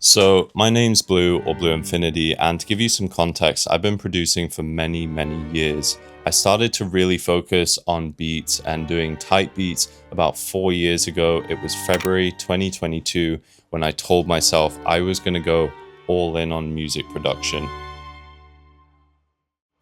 So my name's Blue or Blue Infinity, and to give you some context, I've been producing for many years. I started to really focus on beats and doing tight beats about 4 years ago. It was February 2022 when I told myself I was going to go all in on music production.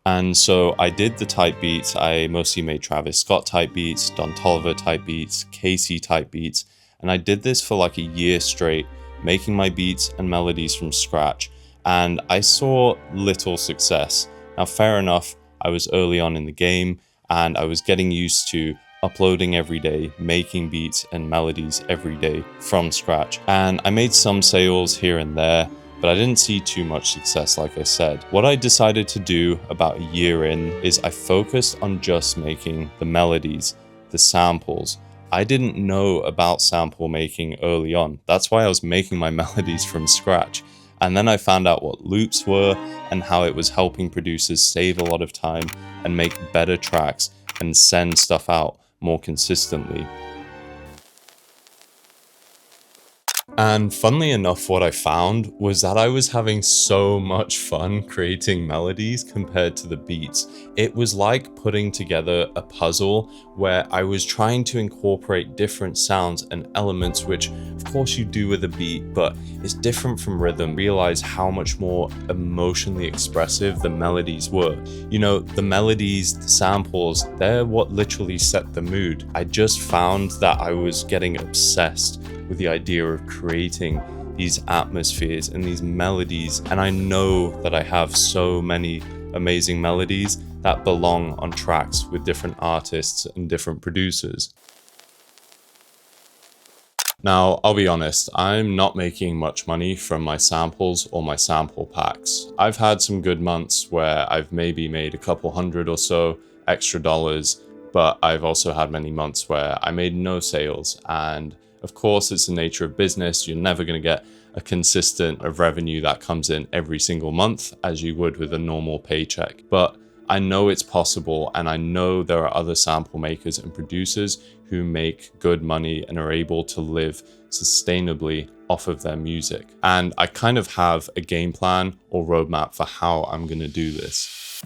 And so I did the type beats. I mostly made Travis Scott type beats, Don Toliver type beats, Casey type beats, and I did this for like a year straight, making my beats and melodies from scratch, and I saw little success. Now, fair enough, I was early on in the game, and I was getting used to uploading every day, making beats and melodies every day from scratch, and I made some sales here and there, but I didn't see too much success, like I said. What I decided to do about a year in is I focused on just making the melodies, the samples. I didn't know about sample making early on. That's why I was making my melodies from scratch. And then I found out what loops were and how it was helping producers save a lot of time and make better tracks and send stuff out more consistently. And funnily enough, what I found was that I was having so much fun creating melodies compared to the beats. It was like putting together a puzzle where I was trying to incorporate different sounds and elements, which of course you do with a beat, but it's different from rhythm. Realize how much more emotionally expressive the melodies were. You know, the melodies, the samples, they're what literally set the mood. I just found that I was getting obsessed with the idea of creating these atmospheres and these melodies, and I know that I have so many amazing melodies that belong on tracks with different artists and different producers. Now, I'll be honest, I'm not making much money from my samples or my sample packs. I've had some good months where I've maybe made a couple hundred or so extra dollars, but I've also had many months where I made no sales, and of course, it's the nature of business. You're never going to get a consistent of revenue that comes in every single month as you would with a normal paycheck. But I know it's possible, and I know there are other sample makers and producers who make good money and are able to live sustainably off of their music. And I kind of have a game plan or roadmap for how I'm going to do this.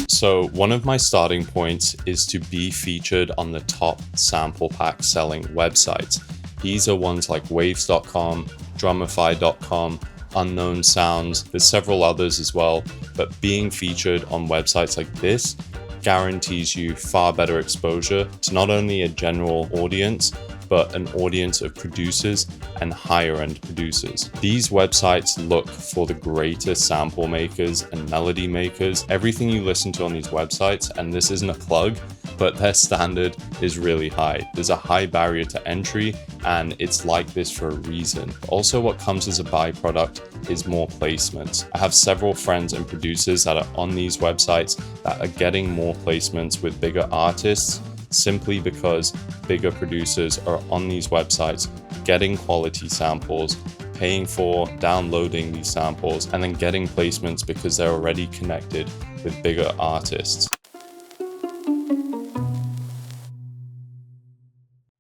So one of my starting points is to be featured on the top sample pack selling websites. These are ones like waves.com, drumify.com, Unknown Sounds. There's several others as well, but being featured on websites like this guarantees you far better exposure to not only a general audience, but an audience of producers and higher end producers. These websites look for the greatest sample makers and melody makers. Everything you listen to on these websites, and this isn't a plug, but their standard is really high. There's a high barrier to entry, and it's like this for a reason. Also, what comes as a byproduct is more placements. I have several friends and producers that are on these websites that are getting more placements with bigger artists, simply because bigger producers are on these websites getting quality samples, paying for downloading these samples, and then getting placements because they're already connected with bigger artists.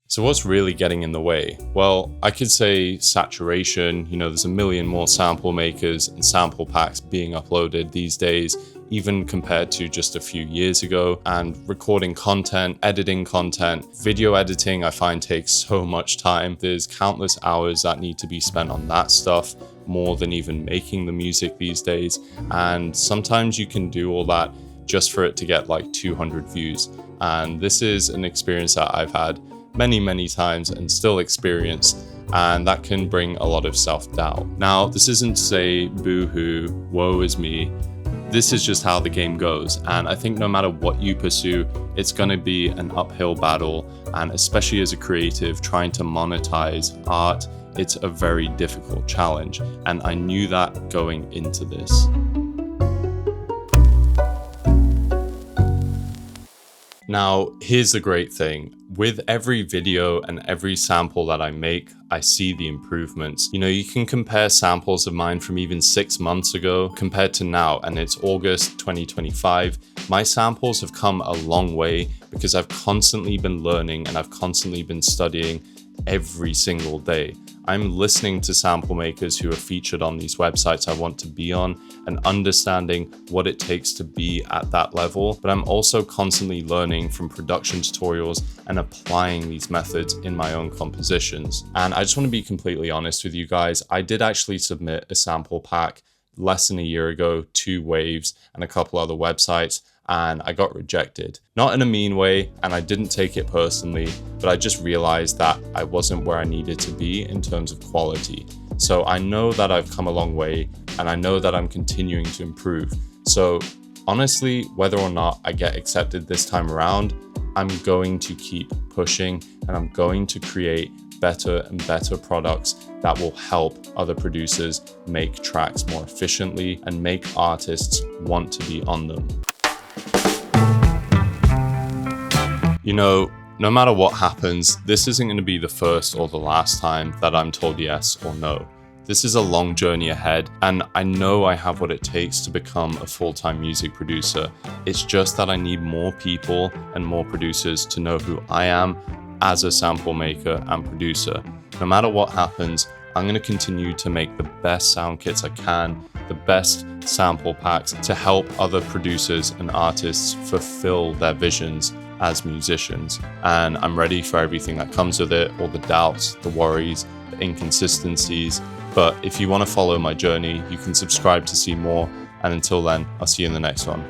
So what's really getting in the way? Well, I could say saturation. You know, there's a million more sample makers and sample packs being uploaded these days, even compared to just a few years ago. And recording content, editing content, video editing, I find takes so much time. There's countless hours that need to be spent on that stuff, more than even making the music these days. And sometimes you can do all that just for it to get like 200 views. And this is an experience that I've had many times and still experience, and that can bring a lot of self-doubt. Now, this isn't to say boo-hoo, woe is me. This is just how the game goes, and I think no matter what you pursue, it's going to be an uphill battle, and especially as a creative trying to monetize art, it's a very difficult challenge, and I knew that going into this. Now, here's the great thing. With every video and every sample that I make, I see the improvements. You know, you can compare samples of mine from even 6 months ago compared to now, and it's August 2025. My samples have come a long way because I've constantly been learning and I've constantly been studying every single day. I'm listening to sample makers who are featured on these websites I want to be on and understanding what it takes to be at that level. But I'm also constantly learning from production tutorials and applying these methods in my own compositions. And I just want to be completely honest with you guys. I did actually submit a sample pack less than a year ago to Waves and a couple other websites, and I got rejected. Not in a mean way, and I didn't take it personally, but I just realized that I wasn't where I needed to be in terms of quality. So I know that I've come a long way, and I know that I'm continuing to improve. So honestly, whether or not I get accepted this time around, I'm going to keep pushing, and I'm going to create better and better products that will help other producers make tracks more efficiently and make artists want to be on them. You know, no matter what happens, this isn't going to be the first or the last time that I'm told yes or no. This is a long journey ahead, and I know I have what it takes to become a full-time music producer. It's just that I need more people and more producers to know who I am as a sample maker and producer. No matter what happens, I'm going to continue to make the best sound kits I can, the best sample packs to help other producers and artists fulfill their visions as musicians. And I'm ready for everything that comes with it, all the doubts, the worries, the inconsistencies. But if you want to follow my journey, you can subscribe to see more. And until then, I'll see you in the next one.